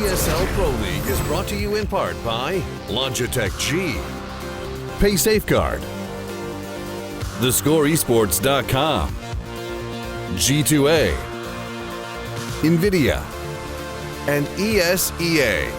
ESL Pro League is brought to you in part by Logitech G, Pay Safeguard, TheScoreEsports.com, G2A, EnVyUs, and ESEA.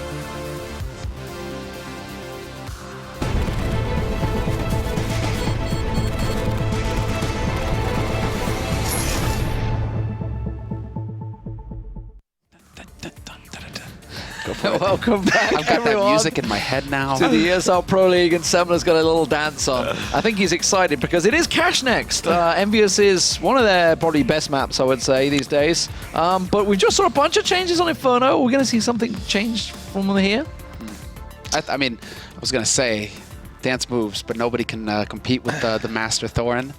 Welcome back, I've got everyone, that music in my head now. to the ESL Pro League, and Semler's got a little dance on. I think he's excited because it is Cash next. EnVyUs is one of their probably best maps, I would say, these days. But we just saw a bunch of changes on Inferno. We're going to see something change from here. I mean, I was going to say dance moves, but nobody can compete with the Master Thorin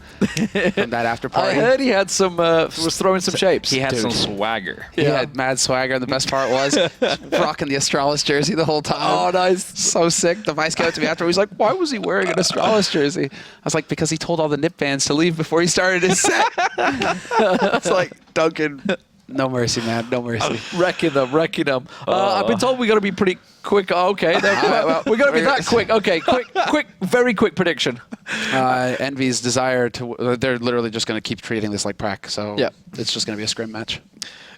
from that after party. I heard he had some, was throwing some shapes. He had Dude. some swagger. He had mad swagger, and the best part was rocking the Astralis jersey the whole time. Oh, nice. So sick. The vice came up to me after. He's like, why was he wearing an Astralis jersey? I was like, because he told all the nip fans to leave before he started his set. It's like, Duncan, no mercy, man. No mercy. Wrecking them. I've been told we got to be pretty quick. Oh, okay, we're going to be that quick. Okay, quick, very quick prediction. Envy's desire to, they're literally just going to keep treating this like prac, so Yeah. it's just going to be a scrim match.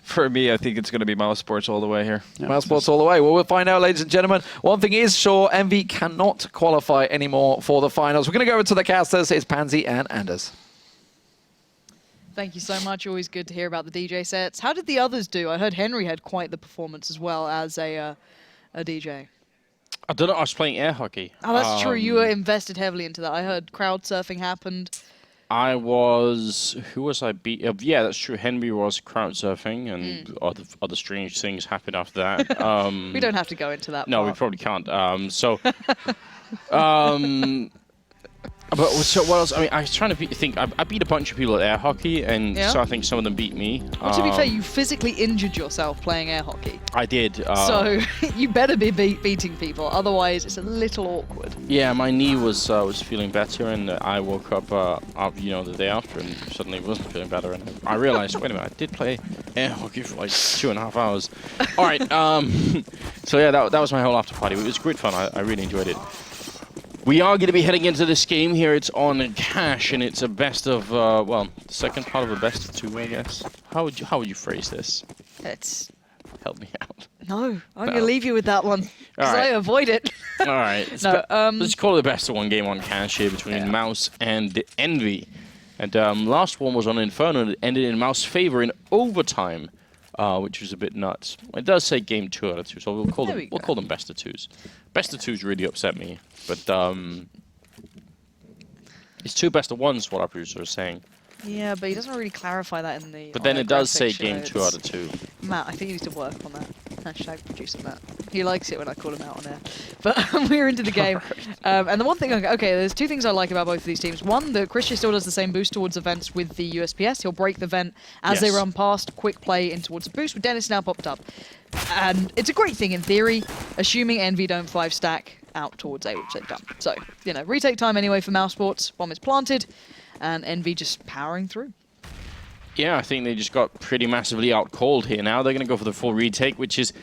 For me, I think it's going to be mousesports all the way here. Yeah. Mousesports all the way. Well, we'll find out, ladies and gentlemen. One thing is sure, Envy cannot qualify anymore for the finals. We're going to go over to the casters. It's Pansy and Anders. Thank you so much. Always good to hear about the DJ sets. How did the others do? I heard Henry had quite the performance as well as a DJ. I don't know. I was playing air hockey. Oh, that's true. You were invested heavily into that. I heard crowd surfing happened. I was. Who was I beat? Yeah, that's true. Henry was crowd surfing, and other strange things happened after that. We don't have to go into that No, we part. probably can't. But so what else? I mean, I was trying to think. I beat a bunch of people at air hockey, and Yeah. so I think some of them beat me. Well, to be fair, you physically injured yourself playing air hockey. I did. So you better be beating people. Otherwise, it's a little awkward. Yeah, my knee was feeling better, and I woke up, the day after, and suddenly wasn't feeling better, and I realized, wait a minute, I did play air hockey for like 2.5 hours. All right, so yeah, that was my whole after party. It was great fun. I really enjoyed it. We are going to be heading into this game here. It's on Cash, and it's a best of, the second part of a best of two, I guess. How would you phrase this? It's Help me out. no. I'm gonna leave you with that one because All right. I avoid it. All right. No, Let's call it the best of one game on Cash here between Mouse and Envy. And last one was on Inferno, and it ended in Mouse favor in overtime, which was a bit nuts. It does say game 2 out of 2, so we'll call them best of 2s. Best of 2s really upset me, but it's 2 best of 1s, what our producer is saying. Yeah, but he doesn't really clarify that in the. But then it does say graphic game show. 2 out of 2. Matt, I think you need to work on that. Hashtag producer Matt. He likes it when I call him out on air. But we're into the game. And the one thing, okay, there's 2 things I like about both of these teams. One, that Christian still does the same boost towards events with the USPS. He'll break the vent as they run past, quick play in towards the boost, with Dennis now popped up. And it's a great thing in theory, assuming Envy don't 5-stack out towards A, which they've done. So, retake time anyway for mousesports. Bomb is planted, and Envy just powering through. Yeah, I think they just got pretty massively out-called here. Now they're going to go for the full retake, which is,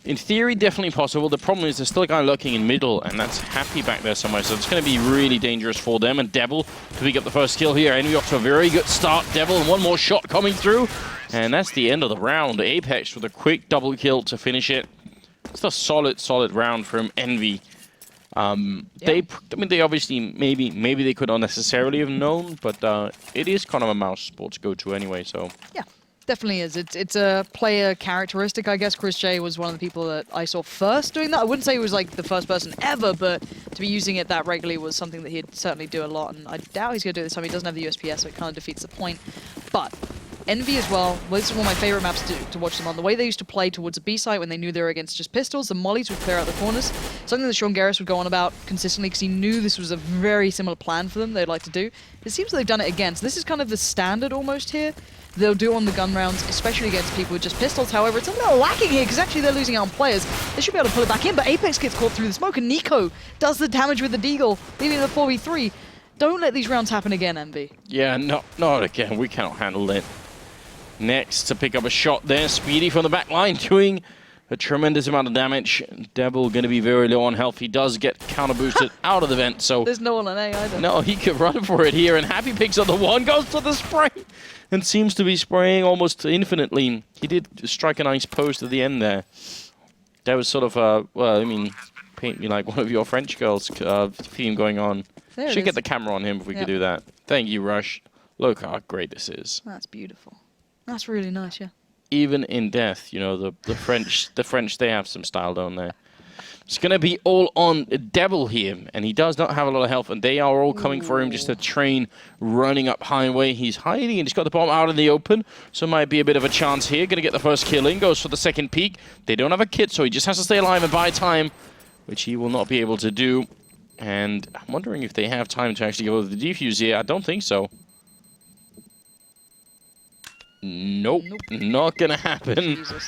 in theory, definitely possible. The problem is there's still a guy lurking in middle, and that's Happy back there somewhere, so it's going to be really dangerous for them. And Devil to pick up the first kill here. Envy off to a very good start. Devil, and one more shot coming through. And that's the end of the round. Apex with a quick double kill to finish it. It's a solid round from Envy. They obviously maybe they could not necessarily have known, but it is kind of a mousesports go-to anyway. So yeah, definitely is. It's a player characteristic, I guess. Chris J was one of the people that I saw first doing that. I wouldn't say he was like the first person ever, but to be using it that regularly was something that he'd certainly do a lot. And I doubt he's going to do it this time. He doesn't have the USPS, so it kind of defeats the point. But Envy as well, this is one of my favorite maps to watch them on. The way they used to play towards a B site when they knew they were against just pistols, the mollies would clear out the corners. Something that Sean Garris would go on about consistently because he knew this was a very similar plan for them they'd like to do. It seems they've done it again. So this is kind of the standard almost here. They'll do on the gun rounds, especially against people with just pistols. However, it's a little lacking here because actually they're losing out on players. They should be able to pull it back in, but Apex gets caught through the smoke and Nico does the damage with the Deagle, leaving the 4v3. Don't let these rounds happen again, Envy. yeah, not again. We cannot handle it. Next to pick up a shot there, Speedy from the back line doing a tremendous amount of damage. Devil going to be very low on health. He does get counter boosted out of the vent, so There's no one on A either. no, he could run for it here, and Happy picks up the one, goes to the spray, and seems to be spraying almost infinitely. He did strike a nice post at the end there. That was sort of well, I mean, paint me like one of your French girls theme going on. There it Should get is. the camera on him if we Yep. could do that. Thank you, Rush. Look how great this is. That's beautiful. That's really nice, yeah. Even in death, you know, the French, they have some style, don't they? It's going to be all on Devil here, and he does not have a lot of health, and they are all coming for him. Just a train running up highway. He's hiding, and he's got the bomb out in the open, so might be a bit of a chance here. Going to get the first kill in, goes for the second peek. They don't have a kit, so he just has to stay alive and buy time, which he will not be able to do. And I'm wondering if they have time to actually go with the defuse here. I don't think so. Nope, not going to happen. Jesus.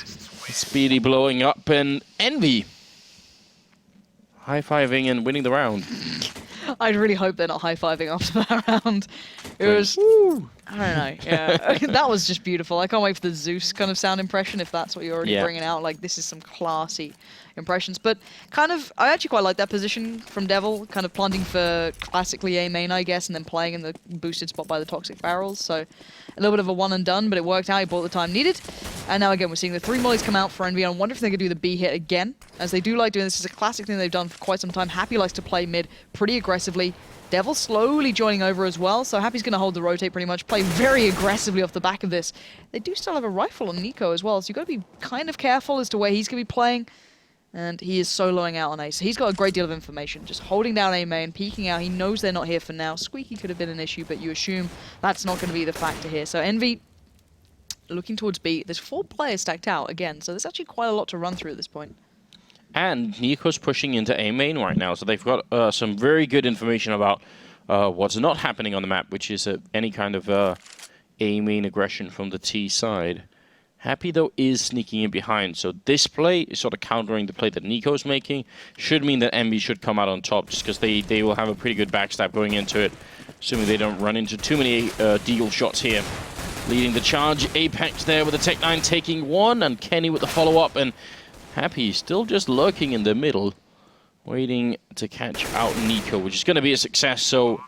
Speedy blowing up, and Envy high-fiving and winning the round. I'd really hope they're not high-fiving after that round. It was, I don't know, yeah. That was just beautiful. I can't wait for the Zeus kind of sound impression, if that's what you're already Yeah. bringing out. Like, this is some classy impressions. But kind of, I actually quite like that position from Devil, kind of planting for classically A main, I guess, and then playing in the boosted spot by the Toxic Barrels. So a little bit of a one and done, but it worked out. He bought the time needed. And now again, we're seeing the 3 mollies come out for Envy. I wonder if they could do the B hit again, as they do like doing this. It's a classic thing they've done for quite some time. Happy likes to play mid pretty aggressively. Devil slowly joining over as well, so Happy's going to hold the rotate pretty much, play very aggressively off the back of this. They do still have a rifle on Nico as well, so you've got to be kind of careful as to where he's going to be playing. And he is soloing out on A, so he's got a great deal of information. Just holding down A main, peeking out. He knows they're not here for now. Squeaky could have been an issue, but you assume that's not going to be the factor here. So Envy looking towards B. There's 4 players stacked out again, so there's actually quite a lot to run through at this point. And Nico's pushing into A main right now, so they've got some very good information about what's not happening on the map, which is any kind of A main aggression from the T side. Happy, though, is sneaking in behind, so this play is sort of countering the play that Nico's making. Should mean that Envy should come out on top, just because they will have a pretty good backstab going into it, assuming they don't run into too many deagle shots here. Leading the charge, Apex there with the Tech 9 taking one, and Kenny with the follow-up, and Happy still just lurking in the middle, waiting to catch out Nico, which is going to be a success, so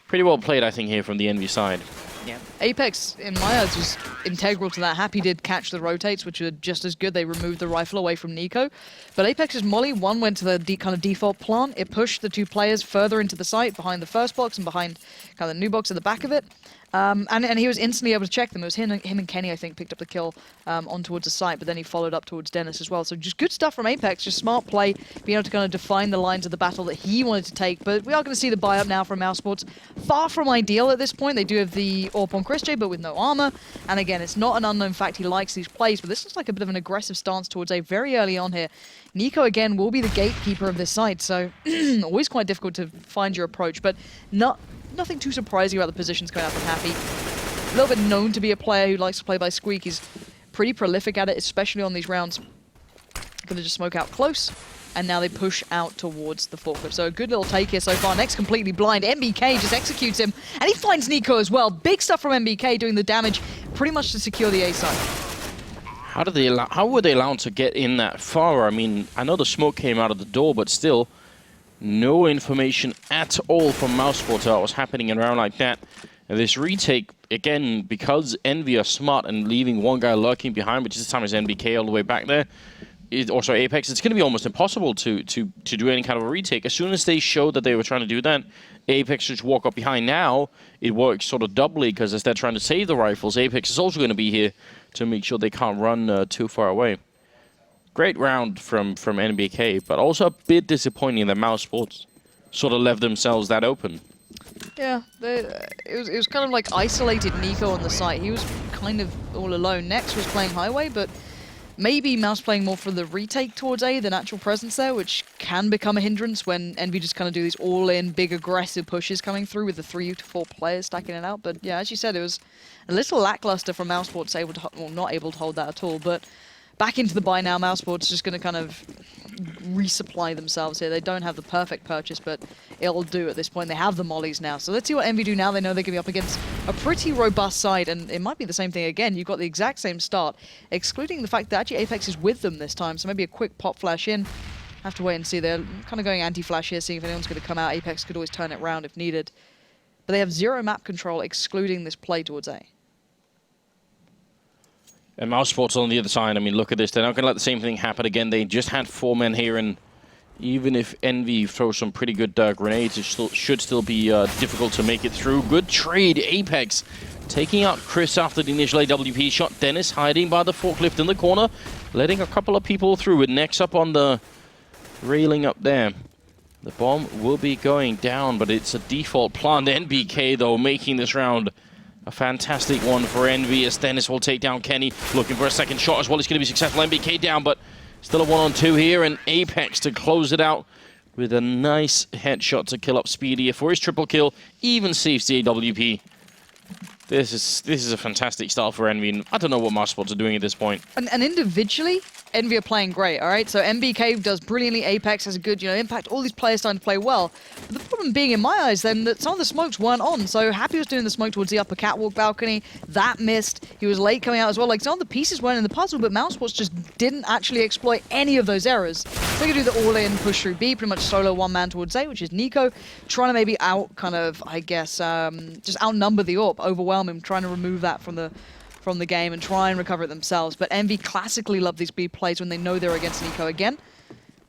pretty well played, I think, here from the Envy side. Yeah. Apex, in my eyes, was integral to that. Happy did catch the rotates, which were just as good. They removed the rifle away from Nico. But Apex's molly, one went to the kind of default plant. It pushed the 2 players further into the site, behind the first box and behind kind of the new box at the back of it. And he was instantly able to check them. It was him and Kenny, I think, picked up the kill on towards the site, but then he followed up towards Dennis as well. So just good stuff from Apex, just smart play, being able to kind of define the lines of the battle that he wanted to take. But we are going to see the buy-up now from mousesports. Far from ideal at this point. They do have the AWP on Chris J, but with no armor. And again, it's not an unknown fact he likes these plays, but this looks like a bit of an aggressive stance towards A very early on here. Nico, again, will be the gatekeeper of this site, so always quite difficult to find your approach, but nothing too surprising about the positions coming out from Happy. A little bit known to be a player who likes to play by squeak. He's pretty prolific at it, especially on these rounds. Gonna just smoke out close, and now they push out towards the forklift. So a good little take here so far. Next completely blind. MBK just executes him, and he finds Nico as well. Big stuff from MBK doing the damage pretty much to secure the A side. How were they allowed to get in that far? I mean, I know the smoke came out of the door, but still, no information at all from mousesports about what's happening in a round like that. And this retake, again, because Envy are smart and leaving one guy lurking behind, which this time is NBK all the way back there, also Apex, it's going to be almost impossible to do any kind of a retake. As soon as they showed that they were trying to do that, Apex just walk up behind. Now, it works sort of doubly, because as they're trying to save the rifles, Apex is also going to be here to make sure they can't run too far away. Great round from NBK, but also a bit disappointing that mousesports sort of left themselves that open. Yeah, it was kind of like isolated Nico on the site. He was kind of all alone. Next was playing Highway, but maybe Mouse playing more for the retake towards A, the natural presence there, which can become a hindrance when Envy just kind of do these all-in, big, aggressive pushes coming through with the 3 to 4 players stacking it out. But yeah, as you said, it was a little lackluster from mousesports, not able to hold that at all. But back into the buy now, mousesports just going to kind of resupply themselves here. They don't have the perfect purchase, but it'll do at this point. They have the mollies now. So let's see what EnVy do now. They know they're going to be up against a pretty robust side, and it might be the same thing again. You've got the exact same start, excluding the fact that actually Apex is with them this time. So maybe a quick pop flash in. Have to wait and see. They're kind of going anti-flash here, seeing if anyone's going to come out. Apex could always turn it around if needed. But they have 0 map control, excluding this play towards A. And mousesports on the other side, I mean, look at this. They're not going to let the same thing happen again. They just had 4 men here, and even if EnVy throws some pretty good grenades, it should still be difficult to make it through. Good trade, Apex. Taking out Chris after the initial AWP shot. Dennis hiding by the forklift in the corner, letting a couple of people through. With Nex up on the railing up there. The bomb will be going down, but it's a default plant. NBK, though, making this round a fantastic one for EnVy, as Dennis will take down Kenny. Looking for a second shot as well. It's going to be successful. NBK down, but still a 1-on-2 here, and Apex to close it out with a nice headshot to kill up Speedy for his triple kill. Even saves the AWP. This is a fantastic start for EnVy, and I don't know what mousesports are doing at this point. And individually, EnVy are playing great, all right? So NBK does brilliantly, Apex has a good, impact. All these players starting to play well. But the problem being, in my eyes, then, that some of the smokes weren't on. So Happy was doing the smoke towards the upper catwalk balcony. That missed. He was late coming out as well. Like, some of the pieces weren't in the puzzle, but mousesports just didn't actually exploit any of those errors. So they could do the all-in push through B, pretty much solo one-man towards A, which is Nico, trying to maybe out, kind of, I guess, just outnumber the AWP, overwhelm him, trying to remove that from the game and try and recover it themselves. But EnVy classically love these B plays when they know they're against Nico again.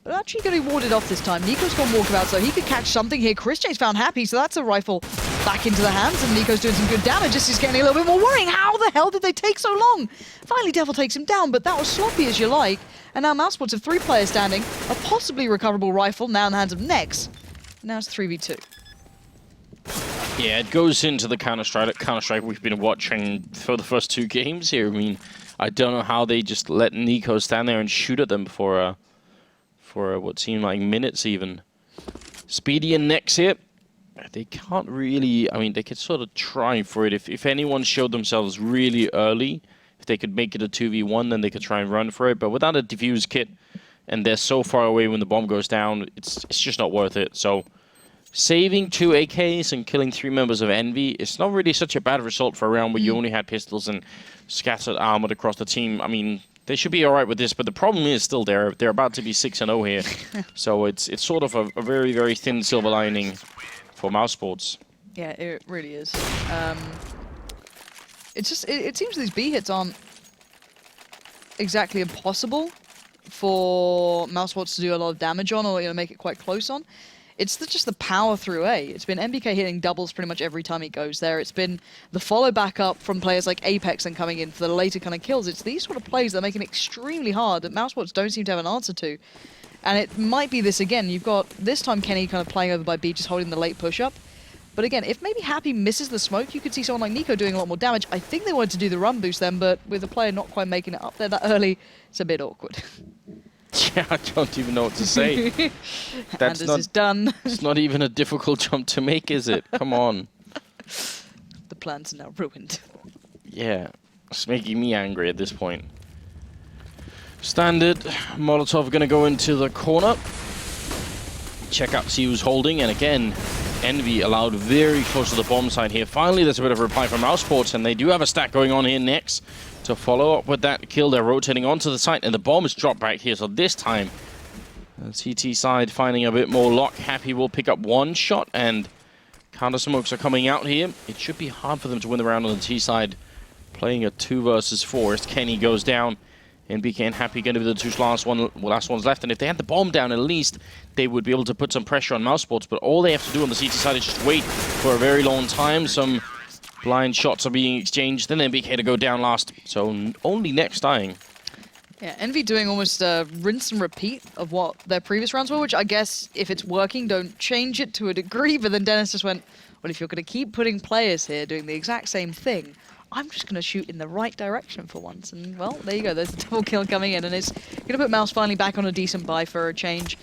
But actually going to be warded off this time. Nico's got walkabout, so he could catch something here. Chris J's found Happy, so that's a rifle back into the hands, and Nico's doing some good damage. This is getting a little bit more worrying. How the hell did they take so long? Finally, Devil takes him down, but that was sloppy as you like. And now mousesports have 3 players standing, a possibly recoverable rifle now in the hands of Nex. Now it's 3v2. Yeah, it goes into the Counter-Strike we've been watching for the first 2 games here. I mean, I don't know how they just let Nico stand there and shoot at them for what seemed like minutes even. Speedy and Nex here. They can't really, I mean, they could sort of try for it. If anyone showed themselves really early, if they could make it a 2v1, then they could try and run for it. But without a defuse kit, and they're so far away when the bomb goes down, it's just not worth it. So saving 2 AKs and killing 3 members of EnVy, it's not really such a bad result for a round where you only had pistols and scattered armored across the team. I mean, they should be all right with this, but the problem is still they're about to be 6-0 here. So it's sort of a very, very thin silver lining for mousesports. Yeah, it really is. It's just, it seems these B hits aren't exactly impossible for mousesports to do a lot of damage on, or make it quite close on. It's just the power through A. It's been NBK hitting doubles pretty much every time he goes there. It's been the follow back up from players like Apex and coming in for the later kind of kills. It's these sort of plays that are making it extremely hard that mousesports don't seem to have an answer to. And it might be this again. You've got this time Kenny kind of playing over by B, just holding the late push up. But again, if maybe Happy misses the smoke, you could see someone like Nico doing a lot more damage. I think they wanted to do the run boost then, but with the player not quite making it up there that early, it's a bit awkward. Yeah, I don't even know what to say. That's is done. It's not even a difficult jump to make, is it? Come on. The plans are now ruined. Yeah, it's making me angry at this point. Standard, Molotov going to go into the corner. Check out, see who's holding, and again, EnVy allowed very close to the bomb side here. Finally, there's a bit of a reply from mousesports, and they do have a stack going on here next. To follow up with that kill, they're rotating onto the site, and the bomb is dropped back here. So this time, the CT side finding a bit more luck. Happy will pick up 1 shot, and counter smokes are coming out here. It should be hard for them to win the round on the T side. Playing a 2 versus 4 as Kenny goes down. NBK and Happy going to be the 2 last ones left, and if they had the bomb down, at least they would be able to put some pressure on mousesports. But all they have to do on the CT side is just wait for a very long time. Some blind shots are being exchanged, then NBK to go down last. So only Nex dying. Yeah, EnVy doing almost a rinse and repeat of what their previous rounds were, which I guess if it's working, don't change it to a degree. But then Dennis just went, well, if you're going to keep putting players here doing the exact same thing, I'm just going to shoot in the right direction for once. And, well, there you go. There's a double kill coming in. And it's going to put Mouse finally back on a decent buy for a change.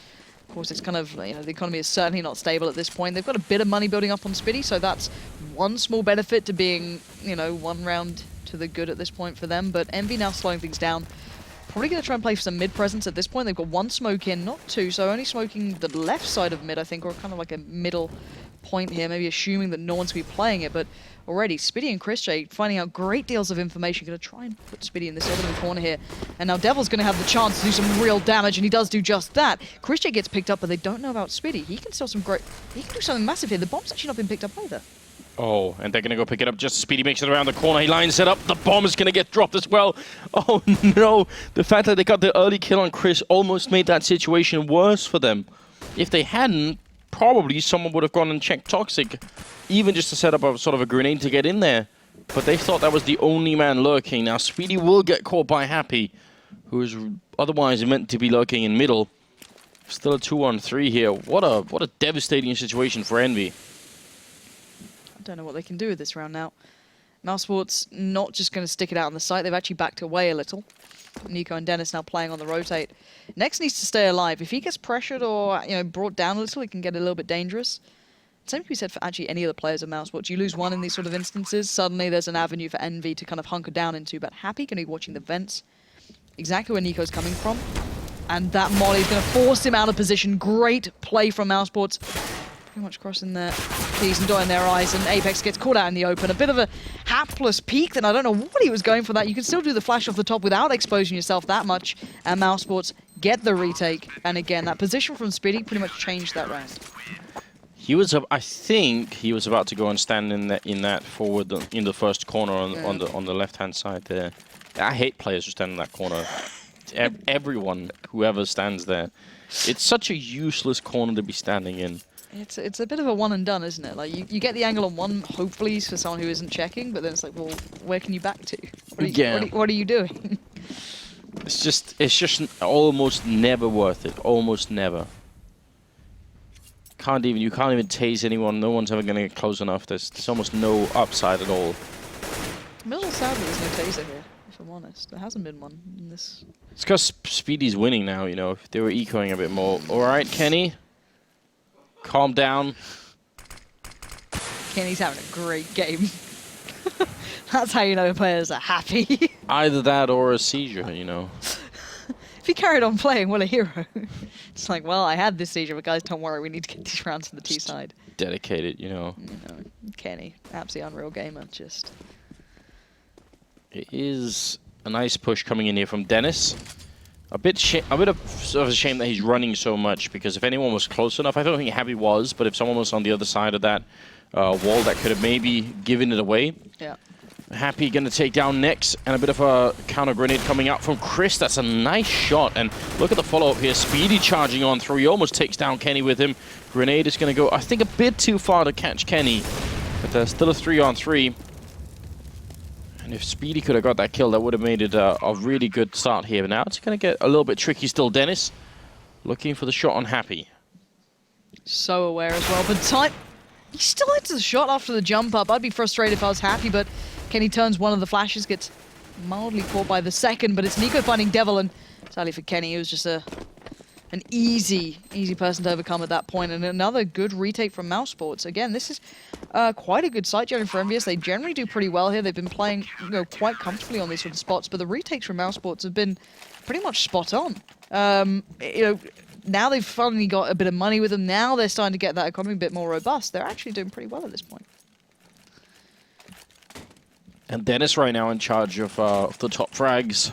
Of course, it's kind of, the economy is certainly not stable at this point. They've got a bit of money building up on Spitty, so that's one small benefit to being, 1 round to the good at this point for them. But EnVy now slowing things down. Probably going to try and play for some mid presence at this point. They've got 1 smoke in, not 2, so only smoking the left side of mid, I think, or kind of like a middle point here, maybe assuming that no one's going to be playing it, but already Spitty and ChrisJ finding out great deals of information, going to try and put Spitty in this orbital corner here, and now Devil's going to have the chance to do some real damage, and he does do just that. ChrisJ gets picked up, but they don't know about Spitty. He can still he can do something massive here. The bomb's actually not been picked up either. Oh, and they're going to go pick it up. Just Speedy makes it around the corner. He lines it up. The bomb is going to get dropped as well. Oh, no. The fact that they got the early kill on Chris almost made that situation worse for them. If they hadn't, probably someone would have gone and checked Toxic, even just to set up a sort of a grenade to get in there. But they thought that was the only man lurking. Now, Speedy will get caught by Happy, who is otherwise meant to be lurking in middle. Still a 2-on-3 here. What a devastating situation for Envy. Don't know what they can do with this round now. mousesports not just going to stick it out on the site. They've actually backed away a little. Nico and Dennis now playing on the rotate. Next needs to stay alive. If he gets pressured or brought down a little, it can get a little bit dangerous. Same can be said for actually any of the players of mousesports. You lose one in these sort of instances, suddenly there's an avenue for Envy to kind of hunker down into. But Happy going to be watching the vents, exactly where Nico's coming from. And that molly is going to force him out of position. Great play from mousesports. Pretty much crossing their T's and dotting their I's, and Apex gets caught out in the open. A bit of a hapless peek, then I don't know what he was going for that. You can still do the flash off the top without exposing yourself that much, and mousesports get the retake. And again, that position from Spitty pretty much changed that round. He was, I think, he was about to go and stand in that forward in the first corner on the left-hand side there. I hate players who stand in that corner. Everyone, whoever stands there, it's such a useless corner to be standing in. It's a bit of a one and done, isn't it? Like you get the angle on one, hopefully for someone who isn't checking, but then it's like, well, where can you back to? What are you doing? It's just almost never worth it. Almost never. You can't even tase anyone. No one's ever going to get close enough. There's almost no upside at all. I'm a little sad that there's no taser here, if I'm honest. There hasn't been one in this. It's because Speedy's winning now. If they were ecoing a bit more. All right, Kenny. Calm down. Kenny's having a great game. That's how you know players are happy. Either that or a seizure, If he carried on playing, what a hero. It's like, well, I had this seizure, but guys, don't worry, we need to get these rounds on the T side. Dedicated, Kenny, absolutely unreal gamer, just. It is a nice push coming in here from Dennis. A bit of sort of a shame that he's running so much, because if anyone was close enough, I don't think Happy was, but if someone was on the other side of that wall, that could have maybe given it away. Yeah. Happy going to take down next, and a bit of a counter grenade coming out from Chris. That's a nice shot, and look at the follow-up here. Speedy charging on through. He almost takes down Kenny with him. Grenade is going to go, I think, a bit too far to catch Kenny, but there's still a 3-on-3. And if Speedy could have got that kill, that would have made it a really good start here. But now it's going to get a little bit tricky still. Dennis looking for the shot on Happy. So aware as well, but time. He still hits the shot after the jump up. I'd be frustrated if I was Happy, but Kenny turns one of the flashes, gets mildly caught by the second, but it's Nico finding Devil, and sadly for Kenny, it was just an easy person to overcome at that point. And another good retake from mousesports. Again, this is quite a good site journey for EnVyUs. They generally do pretty well here. They've been playing quite comfortably on these sort of spots, but the retakes from mousesports have been pretty much spot on. Now they've finally got a bit of money with them. Now they're starting to get that economy a bit more robust. They're actually doing pretty well at this point. And Dennis right now in charge of the top frags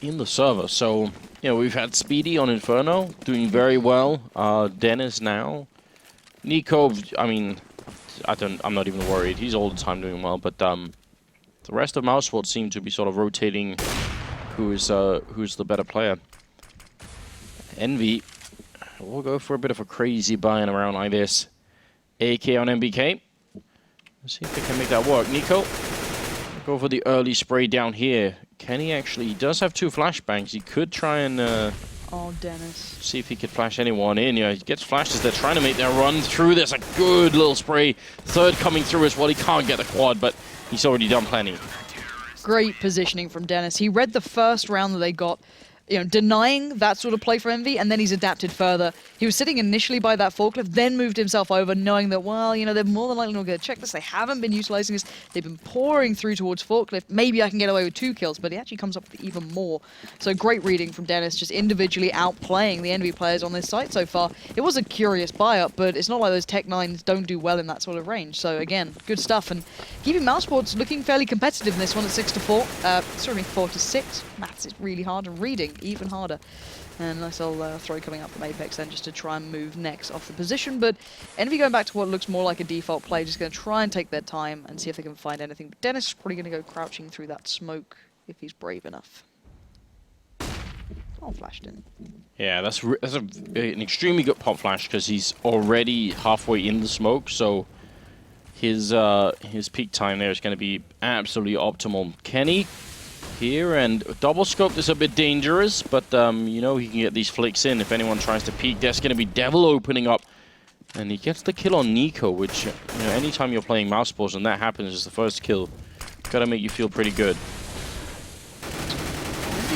in the server. So, we've had Speedy on Inferno doing very well. Dennis now. Nico, I'm not even worried. He's all the time doing well. But the rest of mousesports seem to be sort of rotating who's the better player. Envy will go for a bit of a crazy buy-in around like this. AK on MBK. Let's see if they can make that work. Nico, go for the early spray down here. Kenny actually does have 2 flashbangs. He could try and oh, Dennis. see if he could flash anyone in. He gets flashed as they're trying to make their run through. There's a good little spray. Third coming through as well. He can't get the quad, but he's already done plenty. Great positioning from Dennis. He read the first round that they got denying that sort of play for Envy, and then he's adapted further. He was sitting initially by that forklift, then moved himself over, knowing that, well, they're more than likely not going to check this. They haven't been utilizing this. They've been pouring through towards forklift. Maybe I can get away with 2 kills, but he actually comes up with even more. So great reading from Dennis, just individually outplaying the Envy players on this site so far. It was a curious buy-up, but it's not like those Tech 9s don't do well in that sort of range. So again, good stuff. And keeping mousesports looking fairly competitive in this one at 6-4. Certainly 4-6. Maths is really hard, and reading even harder. And nice little throw coming up from Apex then just to try and move next off the position. But Envy going back to what looks more like a default play, just going to try and take their time and see if they can find anything. But Dennis is probably going to go crouching through that smoke if he's brave enough. Oh, flashed in. Yeah, that's an extremely good pop flash because he's already halfway in the smoke, so his peak time there is going to be absolutely optimal. Kenny here, and double scope is a bit dangerous, but he can get these flicks in if anyone tries to peek. There's going to be Devil opening up, and he gets the kill on Nico, which anytime you're playing mousesports and that happens as the first kill, gotta make you feel pretty good.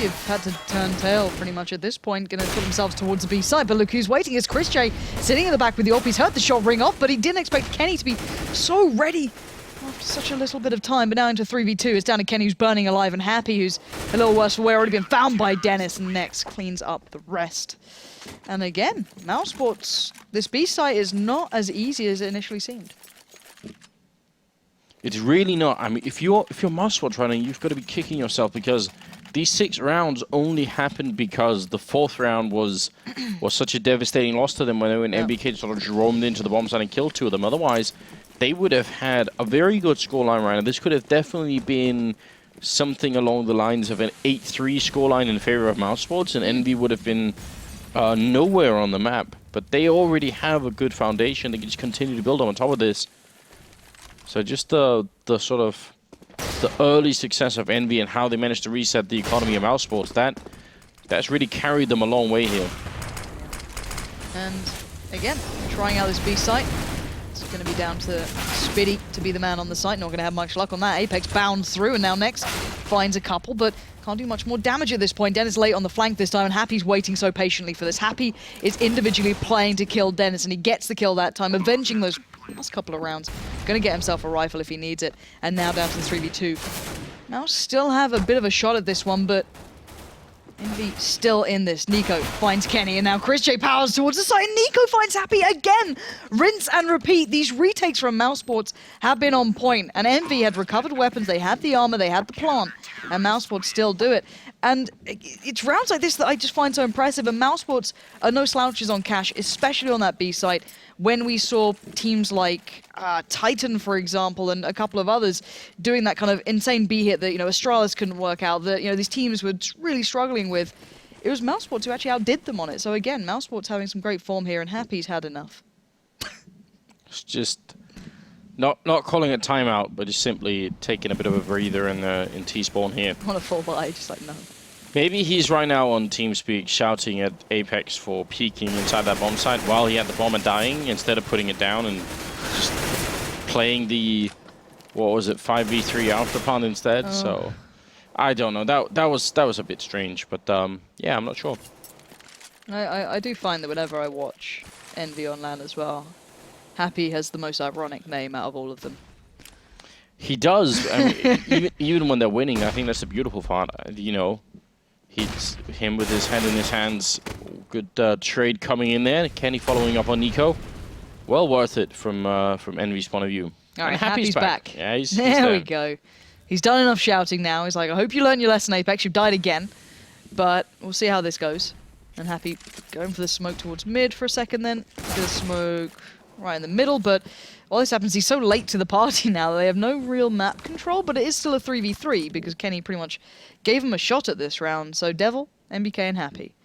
Have had to turn tail pretty much at this point, going to put themselves towards the B side, but look who's waiting. It's Chris J sitting in the back with the AWP. He's heard the shot ring off, but he didn't expect Kenny to be so ready after such a little bit of time. But now into 3v2, it's down to Kenny, who's burning alive, and Happy, who's a little worse for wear, already been found by Dennis, and next cleans up the rest. And again, mousesports, this B site is not as easy as it initially seemed. It's really not. I mean, if you're mousesports running, you've got to be kicking yourself because these 6 rounds only happened because the 4th round was such a devastating loss to them when MBK sort of roamed into the bomb site and killed 2 of them. Otherwise, they would have had a very good scoreline right now. This could have definitely been something along the lines of an 8-3 scoreline in favor of mousesports, and Envy would have been nowhere on the map. But they already have a good foundation. They can just continue to build on top of this. So just the sort of the early success of Envy and how they managed to reset the economy of mousesports, that's really carried them a long way here. And again, trying out this B site. It's going to be down to Spitty to be the man on the site. Not going to have much luck on that. Apex bounds through, and now next finds a couple, but can't do much more damage at this point. Dennis late on the flank this time, and Happy's waiting so patiently for this. Happy is individually playing to kill Dennis, and he gets the kill that time, avenging those last couple of rounds. Going to get himself a rifle if he needs it. And now down to the 3v2. Now still have a bit of a shot at this one, but Envy still in this. Nico finds Kenny, and now Chris J powers towards the side. Nico finds Happy again. Rinse and repeat. These retakes from mousesports have been on point, and Envy had recovered weapons. They had the armor, they had the plant, and mousesports still do it. And it's rounds like this that I just find so impressive, and mousesports are no slouches on cash, especially on that B site. When we saw teams like Titan, for example, and a couple of others doing that kind of insane B hit that Astralis couldn't work out, that these teams were really struggling with, it was mousesports who actually outdid them on it. So again, mousesports having some great form here, and Happy's had enough. It's just not calling it timeout, but just simply taking a bit of a breather in T-spawn here. On a full buy, just like no. Maybe he's right now on TeamSpeak shouting at Apex for peeking inside that bomb site while he had the bomb and dying, instead of putting it down and just playing the, what was it, 5v3 afterpun instead. So I don't know. That was a bit strange, but yeah, I'm not sure. I do find that whenever I watch Envy on LAN as well, Happy has the most ironic name out of all of them. He does. I mean, even when they're winning, I think that's a beautiful part. He's him with his head in his hands. Good trade coming in there. Kenny following up on Nico. Well worth it from Envy's point of view. All right, Happy's back. Yeah, he's there. There We go. He's done enough shouting now. He's like, I hope you learned your lesson, Apex. You've died again. But we'll see how this goes. And Happy going for the smoke towards mid for a second then. The smoke right in the middle, but while this happens, he's so late to the party now that they have no real map control, but it is still a 3v3 because Kenny pretty much gave him a shot at this round. So Devil, MBK, and Happy.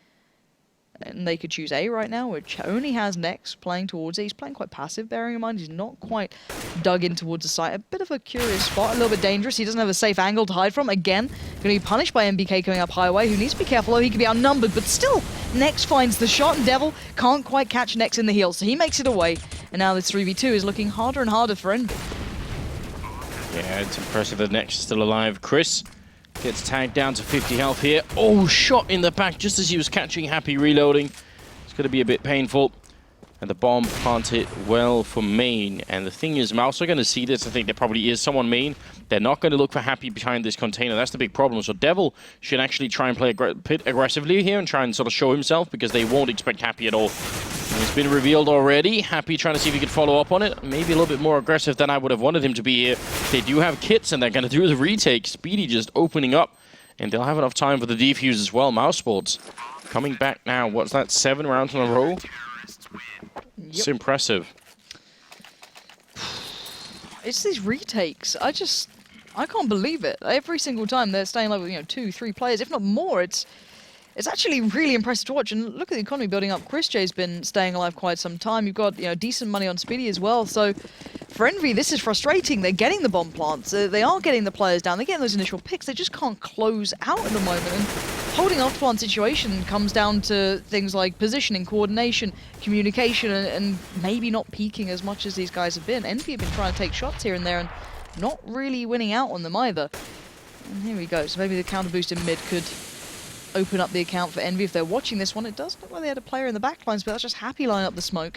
And they could choose A right now, which only has Nex playing towards it. He's playing quite passive, bearing in mind he's not quite dug in towards the site. A bit of a curious spot, a little bit dangerous. He doesn't have a safe angle to hide from. Again, going to be punished by MBK coming up highway, who needs to be careful, though he could be outnumbered. But still, Nex finds the shot, and Devil can't quite catch Nex in the heel, so he makes it away. And now this 3v2 is looking harder and harder for Envy. Yeah, it's impressive that Nex is still alive. Chris Gets tagged down to 50 health here. Oh, shot in the back just as he was catching Happy reloading. It's going to be a bit painful. And the bomb planted well for main. And the thing is, Mouse are going to see this. I think there probably is someone main. They're not going to look for Happy behind this container. That's the big problem. So Devil should actually try and play aggressively here and try and sort of show himself because they won't expect Happy at all. And it's been revealed already. Happy trying to see if he could follow up on it. Maybe a little bit more aggressive than I would have wanted him to be here. They do have kits and they're going to do the retake. Speedy just opening up. And they'll have enough time for the defuse as well. mousesports coming back now. What's that? 7 rounds in a row? It's impressive. It's these retakes. I can't believe it. Every single time they're staying alive with 2, 3 players, if not more. It's actually really impressive to watch. And look at the economy building up. ChrisJ's been staying alive quite some time. You've got decent money on Speedy as well. So for Envy, this is frustrating. They're getting the bomb plants. They are getting the players down. They're getting those initial picks. They just can't close out at the moment. And holding off plant situation comes down to things like positioning, coordination, communication, and maybe not peaking as much as these guys have been. Envy have been trying to take shots here and there and not really winning out on them either. And here we go. So maybe the counter boost in mid could open up the account for Envy if they're watching this one. It does look like they had a player in the backlines, but that's just Happy lining up the smoke.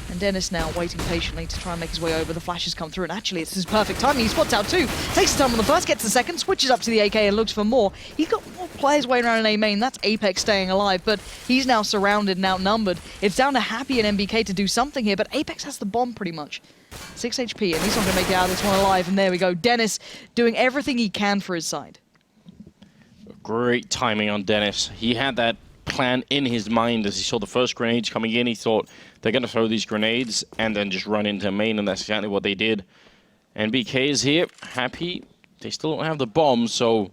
And Dennis now waiting patiently to try and make his way over. The flashes come through, and actually it's his perfect timing. He spots out 2, takes his time on the first, gets the second, switches up to the AK and looks for more. He's got more players waiting around in A main. That's Apex staying alive, but he's now surrounded and outnumbered. It's down to Happy and MBK to do something here, but Apex has the bomb pretty much. 6 HP, and he's not going to make it out of this one alive. And there we go. Dennis doing everything he can for his side. Great timing on Dennis. He had that plan in his mind as he saw the first grenades coming in. He thought they're going to throw these grenades and then just run into main, and that's exactly what they did. NBK is here. Happy. They still don't have the bomb, so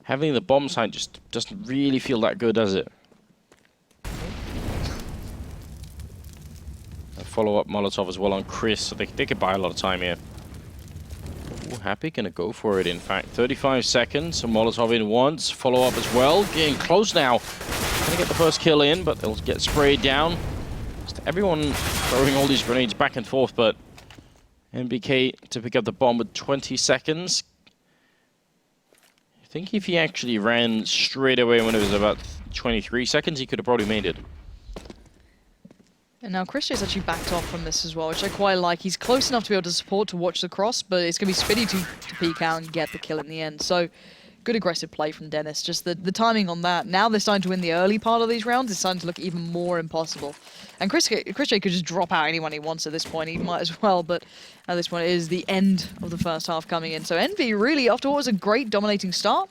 having the bomb site just doesn't really feel that good, does it? A follow-up Molotov as well on Chris, so they could buy a lot of time here. Ooh, Happy gonna go for it, in fact. 35 seconds, so Molotov in once, follow-up as well. Getting close now. Gonna get the first kill in, but they'll get sprayed down. Just everyone throwing all these grenades back and forth, but NBK to pick up the bomb with 20 seconds. I think if he actually ran straight away when it was about 23 seconds, he could have probably made it. And now ChrisJ's actually backed off from this as well, which I quite like. He's close enough to be able to support, to watch the cross, but it's going to be Speedy to peek out and get the kill in the end. So, good aggressive play from Dennis. Just the timing on that. Now they're starting to win the early part of these rounds. It's starting to look even more impossible. And ChrisJ could just drop out anyone he wants at this point. He might as well, but at this point it is the end of the first half coming in. So Envy really, after what was a great dominating start,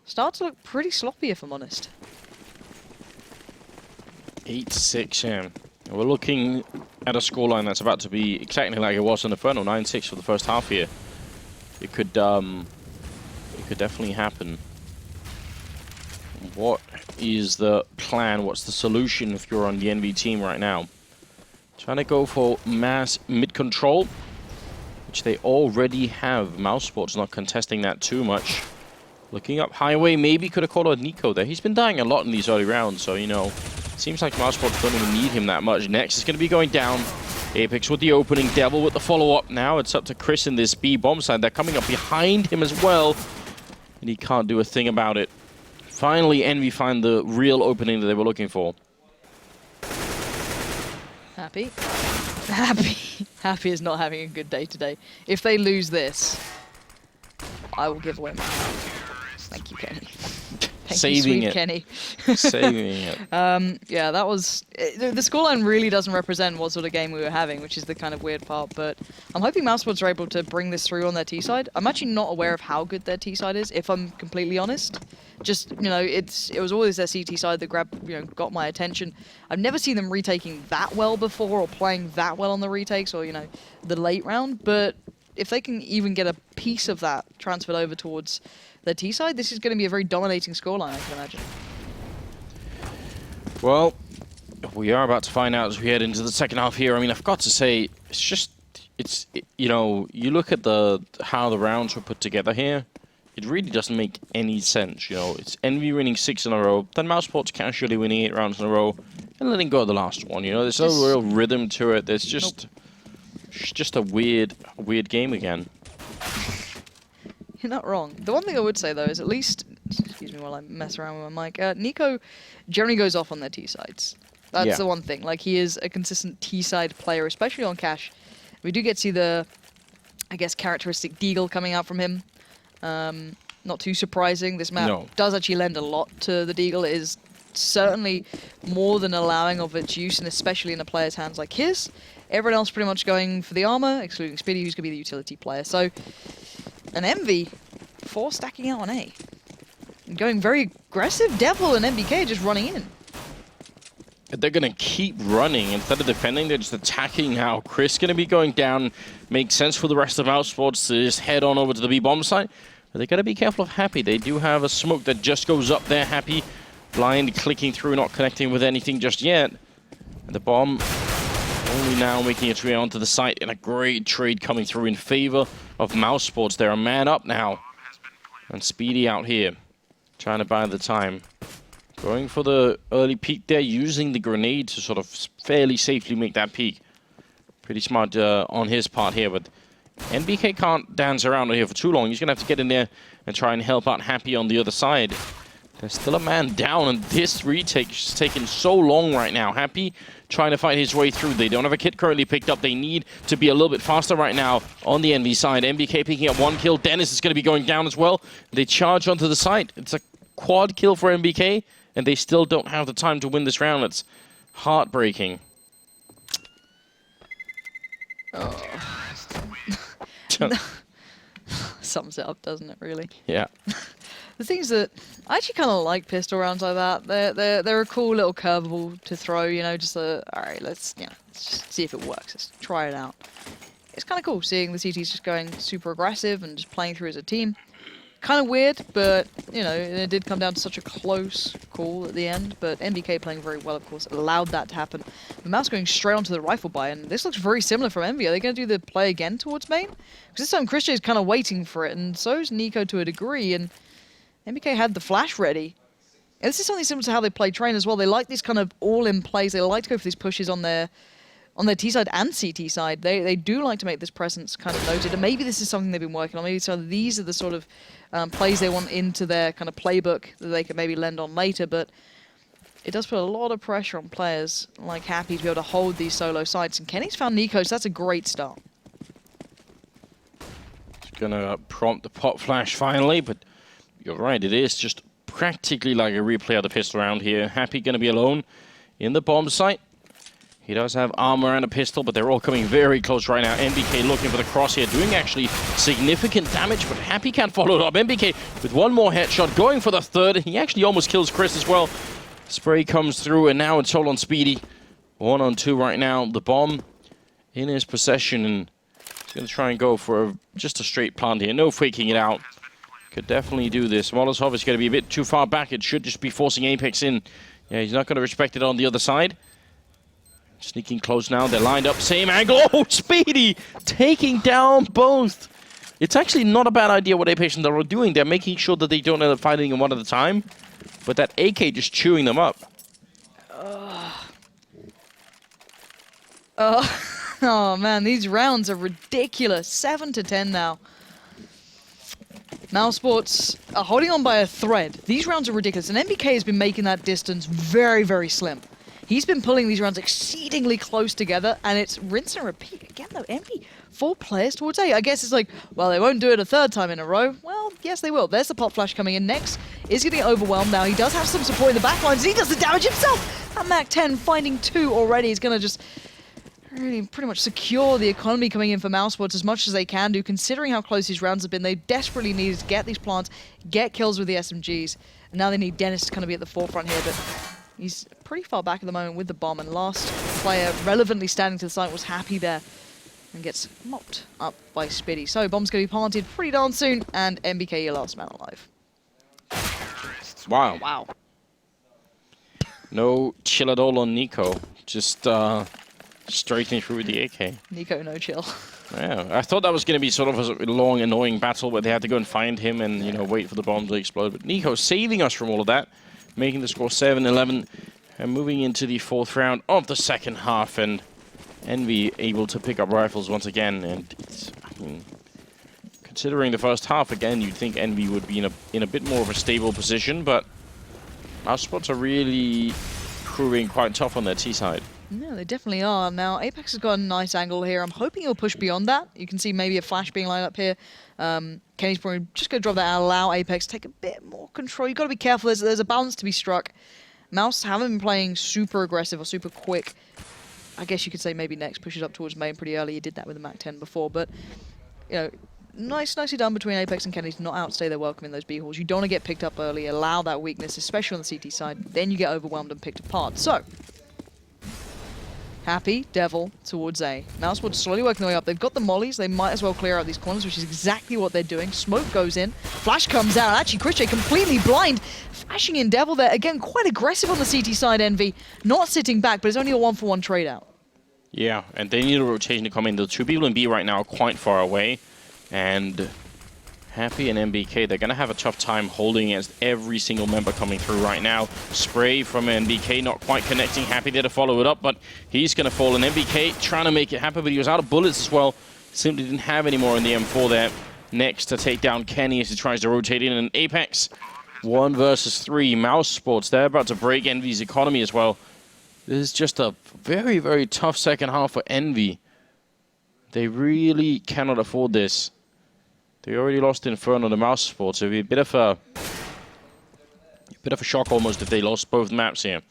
starts to look pretty sloppy, if I'm honest. 8-6, yeah. We're looking at a scoreline that's about to be exactly like it was in Inferno, 9-6 for the first half here. It could definitely happen. What is the plan? What's the solution if you're on the NV team right now? Trying to go for mass mid-control, which they already have. mousesports not contesting that too much. Looking up highway, maybe could have called out Nico there. He's been dying a lot in these early rounds, so, you know, seems like mousesports don't even need him that much. Next is going to be going down. Apex with the opening, Devil with the follow-up. Now it's up to Chris in this B bomb side. They're coming up behind him as well, and he can't do a thing about it. Finally, Envy find the real opening that they were looking for. Happy is not having a good day today. If they lose this, I will give away my house. Thank you, Kenny. Saving it. Kenny. Saving it. Yeah, that was... The scoreline really doesn't represent what sort of game we were having, which is the kind of weird part, but I'm hoping mousesports are able to bring this through on their T-side. I'm actually not aware of how good their T-side is, if I'm completely honest. Just, you know, it was always their CT side that got my attention. I've never seen them retaking that well before, or playing that well on the retakes, or, you know, the late round, but if they can even get a piece of that transferred over towards their T-side, this is going to be a very dominating scoreline, I can imagine. Well, we are about to find out as we head into the second half here. I mean, I've got to say, you know, you look at how the rounds were put together here, it really doesn't make any sense. You know, it's Envy winning 6 in a row, then mousesports casually winning 8 rounds in a row, and letting go of the last one. You know, there's no real rhythm to it. There's just a weird game again. You're not wrong. The one thing I would say, though, is at least... Excuse me while I mess around with my mic. Nico generally goes off on their T-sides. That's the one thing. Like, he is a consistent T-side player, especially on Cash. We do get to see the, I guess, characteristic deagle coming out from him. Not too surprising. This map does actually lend a lot to the deagle. It is certainly more than allowing of its use, and especially in a player's hands like his. Everyone else pretty much going for the armor, excluding Speedy, who's going to be the utility player. So, an Envy, 4 stacking out on A. And going very aggressive. Devil and MBK just running in. They're going to keep running. Instead of defending, they're just attacking now. Chris going to be going down. Makes sense for the rest of mousesports to just head on over to the B-bomb site. But they got to be careful of Happy. They do have a smoke that just goes up there. Happy, blind, clicking through, not connecting with anything just yet. And the bomb only now making its way onto the site, and a great trade coming through in favor of mousesports. They're a man up now. And Speedy out here, trying to buy the time. Going for the early peek there, using the grenade to sort of fairly safely make that peek. Pretty smart on his part here, but NBK can't dance around here for too long. He's going to have to get in there and try and help out Happy on the other side. There's still a man down, and this retake is taking so long right now. Happy trying to fight his way through. They don't have a kit currently picked up. They need to be a little bit faster right now on the NV side. MBK picking up 1 kill. Dennis is going to be going down as well. They charge onto the site. It's a quad kill for MBK, and they still don't have the time to win this round. It's heartbreaking. Oh. Sums it up, doesn't it, really? Yeah. The things that I actually kind of like pistol rounds like that. They're a cool little curveball to throw. You know, just all right, let's just see if it works. Let's try it out. It's kind of cool seeing the CTs just going super aggressive and just playing through as a team. Kind of weird, but you know, it did come down to such a close call at the end. But MBK playing very well, of course, allowed that to happen. The mouse going straight onto the rifle buy, and this looks very similar from Envy. Are they going to do the play again towards main? Because this time Chris J is kind of waiting for it, and so is Nico to a degree. And MBK had the flash ready. And this is something similar to how they play Train as well. They like these kind of all-in plays. They like to go for these pushes on their T side and CT side. They do like to make this presence kind of noted, and maybe this is something they've been working on. Maybe so these are the sort of plays they want into their kind of playbook that they can maybe lend on later, but it does put a lot of pressure on players like Happy to be able to hold these solo sites, and Kenny's found Nico, so that's a great start. It's gonna prompt the pop flash finally, but you're right, it is just practically like a replay of the pistol round here. Happy gonna be alone in the bomb site. He does have armor and a pistol, but they're all coming very close right now. MBK looking for the crosshair, doing actually significant damage, but Happy can't follow it up. MBK with one more headshot, going for the third. He actually almost kills Chris as well. Spray comes through, and now it's all on Speedy. 1 on 2 right now. The bomb in his possession, and he's going to try and go for just a straight plant here. No faking it out. Could definitely do this. Molotov is going to be a bit too far back. It should just be forcing Apex in. Yeah, he's not going to respect it on the other side. Sneaking close now, they're lined up, same angle. Oh, Speedy taking down both. It's actually not a bad idea what Apex and are doing. They're making sure that they don't end up fighting them one at a time, but that AK just chewing them up. Oh man, these rounds are ridiculous. 7 to 10 now. mousesports are holding on by a thread. These rounds are ridiculous, and MBK has been making that distance very, very slim. He's been pulling these rounds exceedingly close together, and it's rinse and repeat. Again, though, Envy, 4 players towards A. I guess it's like, well, they won't do it a 3rd time in a row. Well, yes, they will. There's the pop flash coming in next. Is getting overwhelmed now. He does have some support in the backlines, and he does the damage himself. That Mac 10 finding 2 already. He's going to just really pretty much secure the economy coming in for mousesports as much as they can do, considering how close these rounds have been. They desperately needed to get these plants, get kills with the SMGs, and now they need Dennis to kind of be at the forefront here, but he's pretty far back at the moment with the bomb, and last player relevantly standing to the side was Happy there and gets mopped up by Spiddy. So bomb's going to be planted pretty darn soon, and MBK your last man alive. Wow. Wow. No chill at all on Nico. Just straightening through with the AK. Nico, no chill. Yeah, I thought that was going to be sort of a long, annoying battle where they had to go and find him and, you know, wait for the bomb to explode. But Nico saving us from all of that, making the score 7-11, and moving into the 4th round of the 2nd half. And Envy able to pick up rifles once again, and it's, I mean, considering the first half, again, you'd think Envy would be in a bit more of a stable position, but mousesports are really proving quite tough on their T side. No, they definitely are. Now, Apex has got a nice angle here. I'm hoping he'll push beyond that. You can see maybe a flash being lined up here. Kenny's probably just going to drop that out, allow Apex to take a bit more control. You've got to be careful. There's a balance to be struck. Mouse haven't been playing super aggressive or super quick. I guess you could say maybe next pushes up towards main pretty early. He did that with the Mac 10 before, but you know, nicely done between Apex and Kenny to not outstay their welcome in those B halls. You don't want to get picked up early, allow that weakness, especially on the CT side. Then you get overwhelmed and picked apart. So, Happy, Devil towards A. mousesports slowly working their way up. They've got the mollies. They might as well clear out these corners, which is exactly what they're doing. Smoke goes in. Flash comes out. Actually, Christian completely blind. Flashing in Devil there. Again, quite aggressive on the CT side, Envy. Not sitting back, but it's only a 1-for-1 trade out. Yeah, and they need a rotation to come in. The two people in B right now are quite far away. And Happy and MBK, they're going to have a tough time holding against every single member coming through right now. Spray from MBK, not quite connecting. Happy there to follow it up, but he's going to fall. And MBK trying to make it happen, but he was out of bullets as well. Simply didn't have any more in the M4 there. Next to take down Kenny as he tries to rotate in. And Apex, 1 versus 3. mousesports, they're about to break Envy's economy as well. This is just a very, very tough second half for Envy. They really cannot afford this. They already lost Inferno to mousesports, so it'd be a bit of a shock almost if they lost both maps here.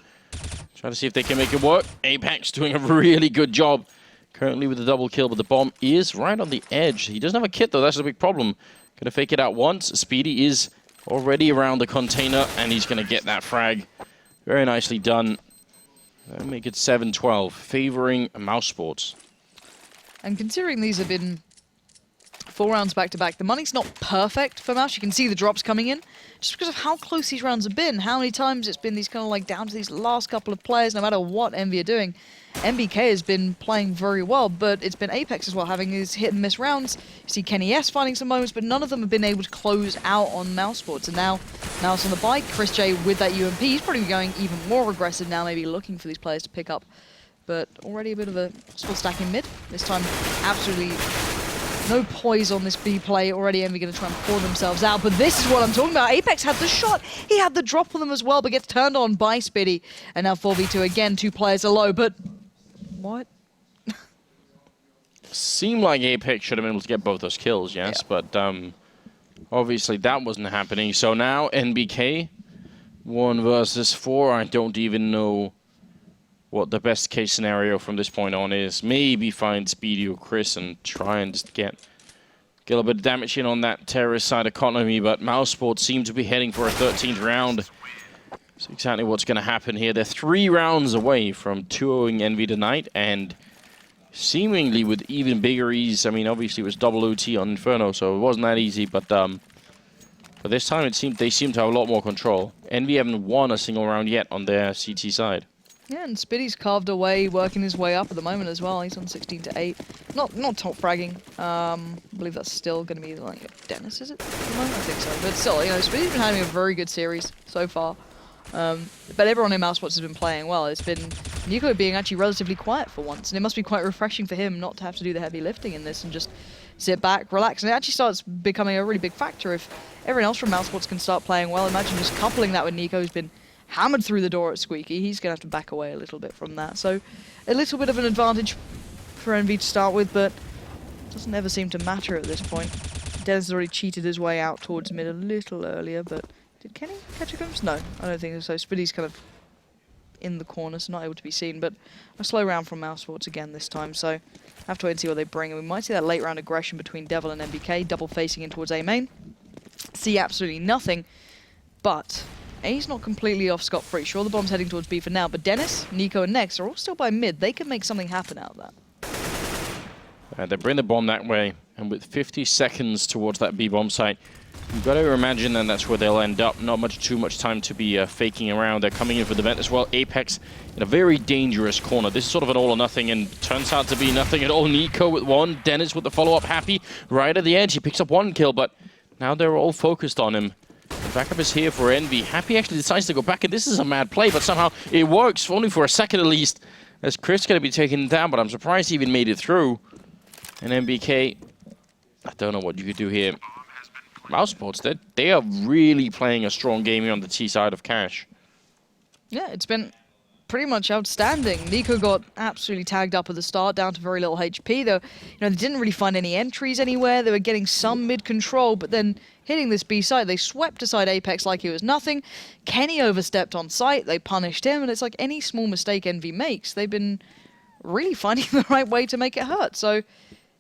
Try to see if they can make it work. Apex doing a really good job. Currently with the double kill, but the bomb is right on the edge. He doesn't have a kit though, that's a big problem. Gonna fake it out once. Speedy is already around the container, and he's gonna get that frag. Very nicely done. That'll make it 7-12, favoring mousesports. And considering these have been 4 rounds back-to-back, the money's not perfect for Mouse. You can see the drops coming in. Just because of how close these rounds have been, how many times it's been these kind of like down to these last couple of players, no matter what Envy are doing. MBK has been playing very well, but it's been Apex as well, having these hit-and-miss rounds. You see Kenny S finding some moments, but none of them have been able to close out on mousesports. And now Mouse on the bike, Chris J with that UMP. He's probably going even more aggressive now, maybe looking for these players to pick up. But already a bit of a possible stack in mid. This time, absolutely no poise on this B play. Already Envy going to try and pour themselves out. But this is what I'm talking about. Apex had the shot. He had the drop on them as well, but gets turned on by Spiddy. And now 4v2 again. 2 players are low, but what? Seemed like Apex should have been able to get both those kills, yes. Yeah. But obviously that wasn't happening. So now NBK, 1 versus 4. I don't even know what the best case scenario from this point on is. Maybe find Speedy or Chris and try and just get a little bit of damage in on that terrorist side economy, but mousesports seem to be heading for a 13th round. That's exactly what's going to happen here. They're 3 rounds away from 2-0ing Envy tonight, and seemingly with even bigger ease. I mean, obviously it was double OT on Inferno, so it wasn't that easy, but this time they seem to have a lot more control. Envy haven't won a single round yet on their CT side. Yeah, and Spiddy's carved away, working his way up at the moment as well. He's on 16-8. Not top fragging. I believe that's still going to be like Dennis, is it? At the moment? I think so. But still, you know, Spiddy's been having a very good series so far. But everyone in mousesports has been playing well. It's been Nico being actually relatively quiet for once, and it must be quite refreshing for him not to have to do the heavy lifting in this and just sit back, relax. And it actually starts becoming a really big factor if everyone else from mousesports can start playing well. Imagine just coupling that with Nico, who's been hammered through the door at Squeaky. He's going to have to back away a little bit from that. So a little bit of an advantage for Envy to start with, but doesn't ever seem to matter at this point. Dennis has already cheated his way out towards mid a little earlier, but did Kenny catch a glimpse? No, I don't think so. Spiddy's kind of in the corner, so not able to be seen, but a slow round from mousesports again this time, so have to wait and see what they bring. And we might see that late round aggression between Devil and MBK, double facing in towards A main. See absolutely nothing, but A's not completely off scot-free. Sure, the bomb's heading towards B for now, but Dennis, Nico, and Nex are all still by mid. They can make something happen out of that. They bring the bomb that way, and with 50 seconds towards that B bomb site, you've got to imagine that that's where they'll end up. Not too much time to be faking around. They're coming in for the vent as well. Apex in a very dangerous corner. This is sort of an all or nothing, and turns out to be nothing at all. Nico with 1, Dennis with the follow-up. Happy right at the edge. He picks up 1 kill, but now they're all focused on him. The backup is here for Envy. Happy actually decides to go back, and this is a mad play, but somehow it works, only for a second at least, as Chris going to be taken down, but I'm surprised he even made it through. And MBK I don't know what you could do here. mousesports, they are really playing a strong game here on the T side of Cash. Yeah, it's been pretty much outstanding. Nico got absolutely tagged up at the start, down to very little HP. Though, they didn't really find any entries anywhere. They were getting some mid-control, but then hitting this B site, they swept aside Apex like it was nothing. Kenny overstepped on site. They punished him, and it's like any small mistake Envy makes, they've been really finding the right way to make it hurt. So,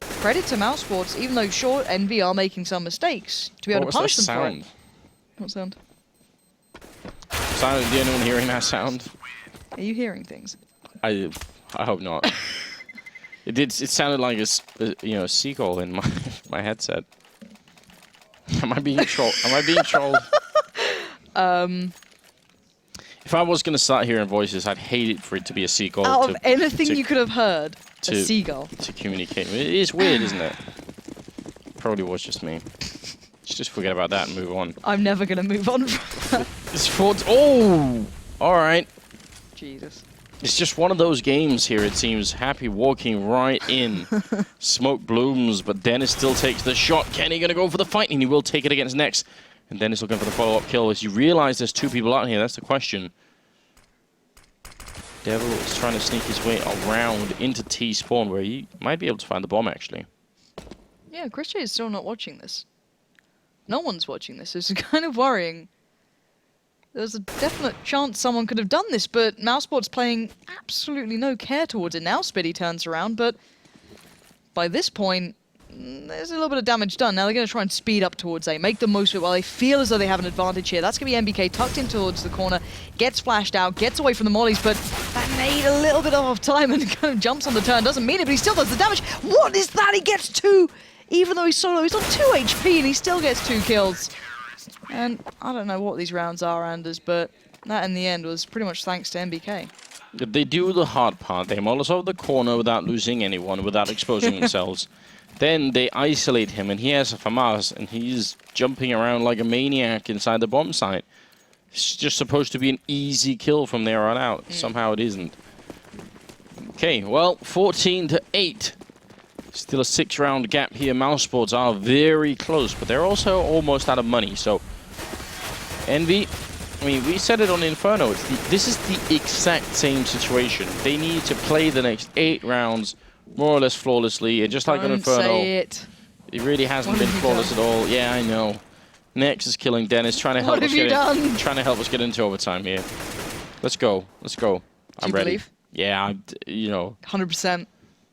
credit to mousesports, even though, sure, Envy are making some mistakes, to be able to punish them for it. What sound? Silent, the only one hearing that sound? Are you hearing things? I hope not. It sounded like a seagull in my headset. Am I being trolled? Am I being trolled? If I was gonna start hearing voices, I'd hate it for it to be a seagull. Out of anything you could have heard, a seagull. To communicate. It is weird, isn't it? Probably was just me. Just forget about that and move on. I'm never gonna move on from that. It's for all right. Jesus. It's just one of those games here, it seems. Happy walking right in. Smoke blooms, but Dennis still takes the shot. Kenny gonna go for the fight, and he will take it against Nex. And Dennis looking for the follow-up kill. As you realize there's two people out here, that's the question. Devil is trying to sneak his way around into T spawn, where he might be able to find the bomb, actually. Yeah, Chris J is still not watching this. No one's watching this. It's kind of worrying. There's a definite chance someone could have done this, but mousesports playing absolutely no care towards it now. Spitty turns around, but by this point, there's a little bit of damage done. Now they're going to try and speed up towards A, make the most of it while they feel as though they have an advantage here. That's going to be MBK tucked in towards the corner, gets flashed out, gets away from the mollies, but that made a little bit of time and kind of jumps on the turn. Doesn't mean it, but he still does the damage. What is that? He gets 2! Even though he's solo, he's on 2 HP and he still gets 2 kills. And I don't know what these rounds are, Anders, but that in the end was pretty much thanks to MBK. They do the hard part. They molotov the corner without losing anyone, without exposing themselves. Then they isolate him, and he has a FAMAS, and he's jumping around like a maniac inside the bomb site. It's just supposed to be an easy kill from there on out. Somehow it isn't. Okay, well, 14-8. Still a 6-round gap here. mousesports are very close, but they're also almost out of money. So, Envy, I mean, we said it on Inferno. This is the exact same situation. They need to play the next 8 rounds more or less flawlessly. And just like on Inferno, say it. It really hasn't been flawless at all. Yeah, I know. Nex is killing Dennis, trying to help us get into overtime here. Let's go. Let's go. I'm ready. Believe? Yeah, 100%.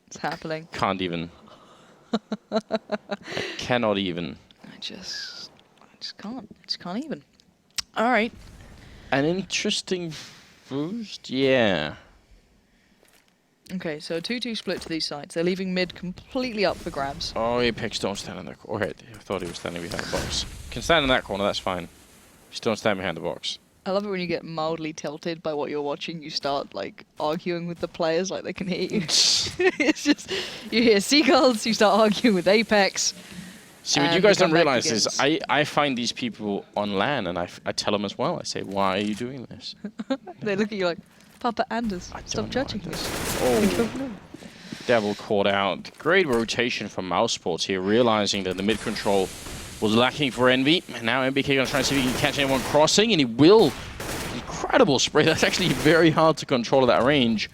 It's happening. Can't even. I cannot even. I just can't. Just can't even. All right. An interesting boost, yeah. Okay, so 2-2 split to these sides. They're leaving mid completely up for grabs. Oh, Apex don't stand in the corner. I thought he was standing behind the box. Can stand in that corner, that's fine. Just don't stand behind the box. I love it when you get mildly tilted by what you're watching. You start, like, arguing with the players like they can hear you. It's just, you hear seagulls, you start arguing with Apex. See, what you guys don't realize is I find these people on LAN and I tell them as well. I say, why are you doing this? They look at you like, Papa Anders, stop judging me. Oh, Devil caught out. Great rotation from mousesports here, realizing that the mid control was lacking for Envy. And now MBK going to try and see if he can catch anyone crossing, and he will. Incredible spray. That's actually very hard to control at that range.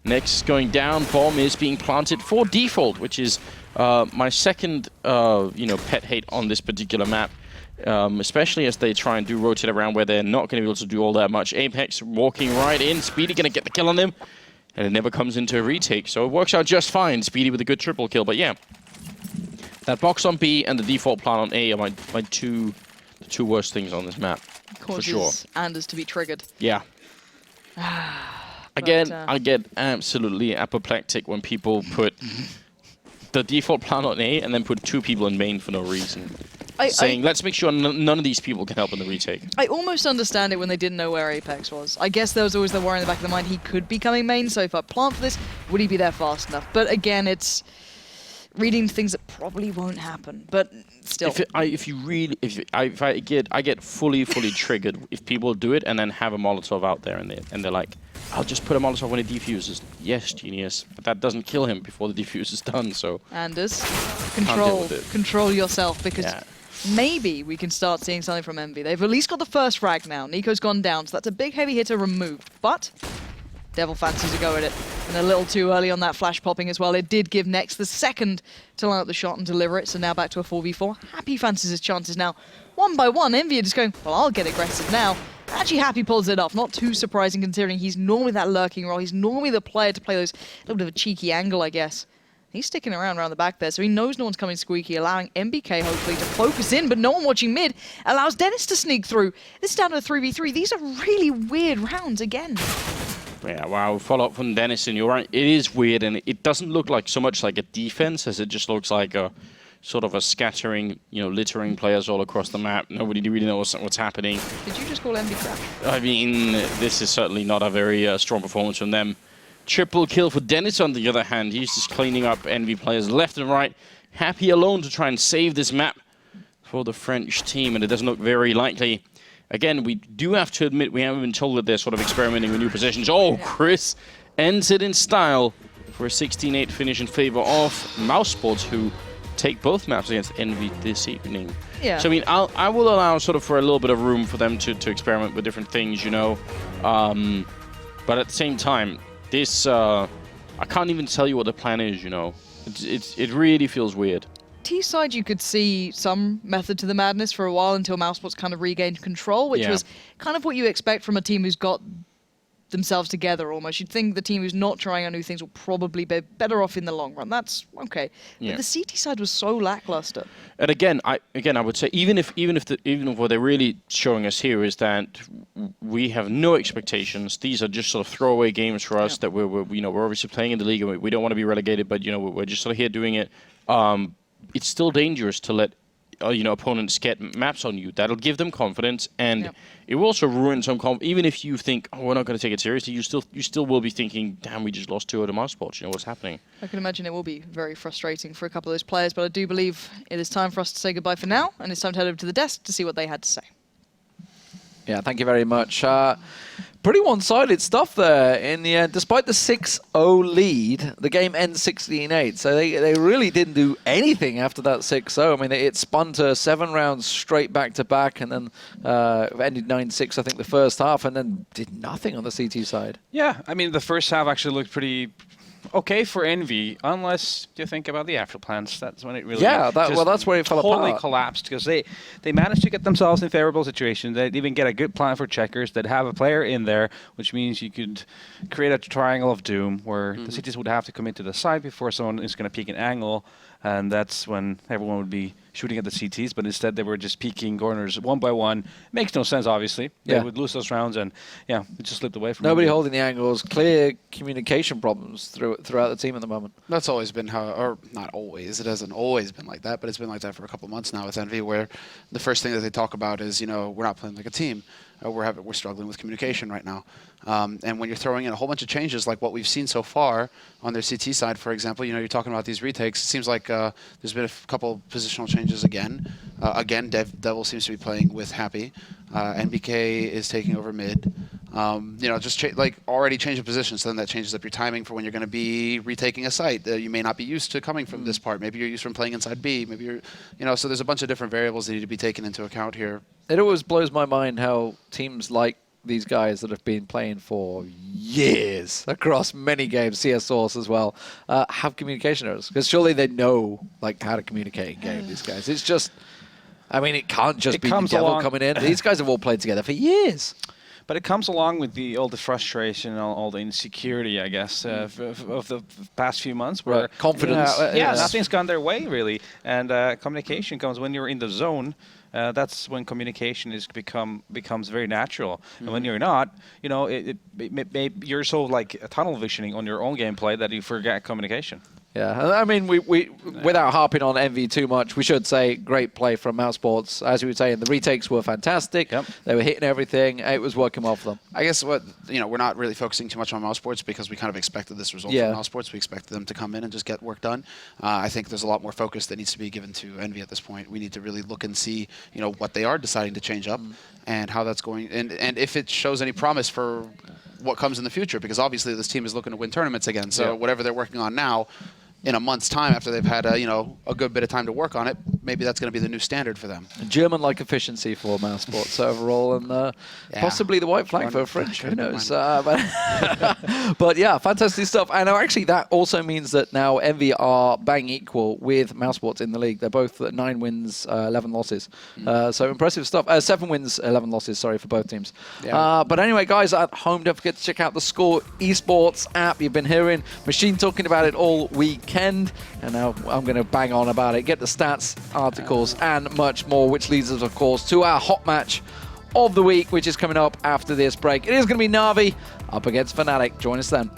Next is going down. Bomb is being planted for default, which is my second, pet hate on this particular map. Especially as they try and do rotate around where they're not going to be able to do all that much. Apex walking right in. Speedy going to get the kill on him. And it never comes into a retake. So it works out just fine. Speedy with a good triple kill. But yeah, that box on B and the default plant on A are the two worst things on this map. For sure. Anders to be triggered. Yeah. Again, I get absolutely apoplectic when people put the default plant on A and then put 2 people in main for no reason. Saying, let's make sure none of these people can help in the retake. I almost understand it when they didn't know where Apex was. I guess there was always the worry in the back of the mind he could be coming main, so if I plant for this, would he be there fast enough? But again, it's reading things that probably won't happen. But still. I get fully triggered if people do it and then have a Molotov out there and they're like, I'll just put a Molotov when it defuses. Yes, genius, but that doesn't kill him before the defuse is done. So Anders, deal with it. control yourself, because Yeah. maybe we can start seeing something from Envy. They've at least got the first frag now. Nico's gone down, so that's a big heavy hitter removed. But Devil fancies a go at it, and a little too early on that flash popping as well. It did give Nex the second to line up the shot and deliver it, so now back to a 4v4. Happy fancies his chances now. One by one, Envy are just going, well, I'll get aggressive now. Actually, Happy pulls it off. Not too surprising considering he's normally that lurking role. He's normally the player to play those little bit of a cheeky angle, I guess. He's sticking around the back there, so he knows no one's coming squeaky, allowing MBK hopefully to focus in, but no one watching mid allows Dennis to sneak through. This is down to a 3v3. These are really weird rounds again. Yeah, wow, follow up from Dennis, and you're right. It is weird, and it doesn't look like so much like a defense as it just looks like a sort of a scattering, littering players all across the map. Nobody really knows what's happening. Did you just call Envy crap? I mean, this is certainly not a very strong performance from them. Triple kill for Dennis, on the other hand. He's just cleaning up Envy players left and right. Happy alone to try and save this map for the French team, and it doesn't look very likely. Again, we do have to admit we haven't been told that they're sort of experimenting with new positions. Oh, Chris ends it in style for a 16-8 finish in favor of mousesports, who take both maps against Envy this evening. Yeah. So, I mean, I will allow sort of for a little bit of room for them to experiment with different things, But at the same time, this, I can't even tell you what the plan is, It really feels weird. T-side, you could see some method to the madness for a while until mousesports kind of regained control, which was kind of what you expect from a team who's got themselves together almost. You'd think the team who's not trying out new things will probably be better off in the long run. That's okay. Yeah. But the CT side was so lackluster. And again, I would say even if what they're really showing us here is that we have no expectations. These are just sort of throwaway games for us that we're obviously playing in the league and we don't want to be relegated, but we're just sort of here doing it. It's still dangerous to let opponents get maps on you. That'll give them confidence, and it will also ruin some confidence. Even if you think, oh, we're not going to take it seriously, you still will be thinking, damn, we just lost 2 out of mousesports. What's happening? I can imagine it will be very frustrating for a couple of those players, but I do believe it is time for us to say goodbye for now, and it's time to head over to the desk to see what they had to say. Yeah, thank you very much. Pretty one-sided stuff there in the end. Despite the 6-0 lead, the game ends 16-8. So they really didn't do anything after that 6-0. I mean, it spun to 7 rounds straight back-to-back, and then ended 9-6, I think, the first half, and then did nothing on the CT side. Yeah, I mean, the first half actually looked pretty okay for Envy, unless you think about the after plans. That's when it really that's where it fell apart. Totally collapsed, because they managed to get themselves in favorable situations. They'd even get a good plan for checkers. They'd have a player in there, which means you could create a triangle of doom where the cities would have to come into the side before someone is going to peek an angle, and that's when everyone would be shooting at the CTs, but instead they were just peeking corners one by one. Makes no sense, obviously. They would lose those rounds, and it just slipped away from Nobody them. holding the angles. Clear communication problems throughout the team at the moment. That's always been how, or not always, it hasn't always been like that, but it's been like that for a couple months now with Envy, where the first thing that they talk about is, we're not playing like a team. We're struggling with communication right now. And when you're throwing in a whole bunch of changes like what we've seen so far on their CT side, for example, you're talking about these retakes. It seems like there's been a couple positional changes again. Devil seems to be playing with Happy. NBK is taking over mid. Just already changing positions. So then that changes up your timing for when you're going to be retaking a site. You may not be used to coming from this part. Maybe you're used from playing inside B. Maybe you're, so there's a bunch of different variables that need to be taken into account here. It always blows my mind how teams like these guys that have been playing for years across many games, CS Source as well, have communication errors. Because surely they know how to communicate in game, these guys. It's just, it can't just be the Devil coming in. These guys have all played together for years. But it comes along with all the frustration and all the insecurity, I guess, of the past few months. Where confidence. Nothing's gone their way, really. And communication comes when you're in the zone. That's when communication becomes very natural. And when you're not, you're so tunnel visioning on your own gameplay that you forget communication. Yeah, I mean, we without harping on Envy too much, we should say great play from mousesports. As you were saying, the retakes were fantastic. Yep. They were hitting everything. It was working well for them. I guess we're not really focusing too much on mousesports because we kind of expected this result Yeah. from mousesports. We expected them to come in and just get work done. I think there's a lot more focus that needs to be given to Envy at this point. We need to really look and see, what they are deciding to change up and how that's going, and if it shows any promise for what comes in the future. Because obviously this team is looking to win tournaments again. So whatever they're working on now, in a month's time, after they've had a good bit of time to work on it, maybe that's going to be the new standard for them. German-like efficiency for mousesports overall, and possibly the white flag for French. Who knows? But yeah, fantastic stuff. And actually, that also means that now Envy are bang equal with mousesports in the league. They're both at 9 wins, 11 losses. So impressive stuff. 7 wins, 11 losses. Sorry for both teams. Yeah. But anyway, guys, at home, don't forget to check out the Score Esports app. You've been hearing Machine talking about it all week. And now I'm going to bang on about it, get the stats, articles, and much more, which leads us, of course, to our hot match of the week, which is coming up after this break. It is going to be Na'Vi up against Fnatic. Join us then.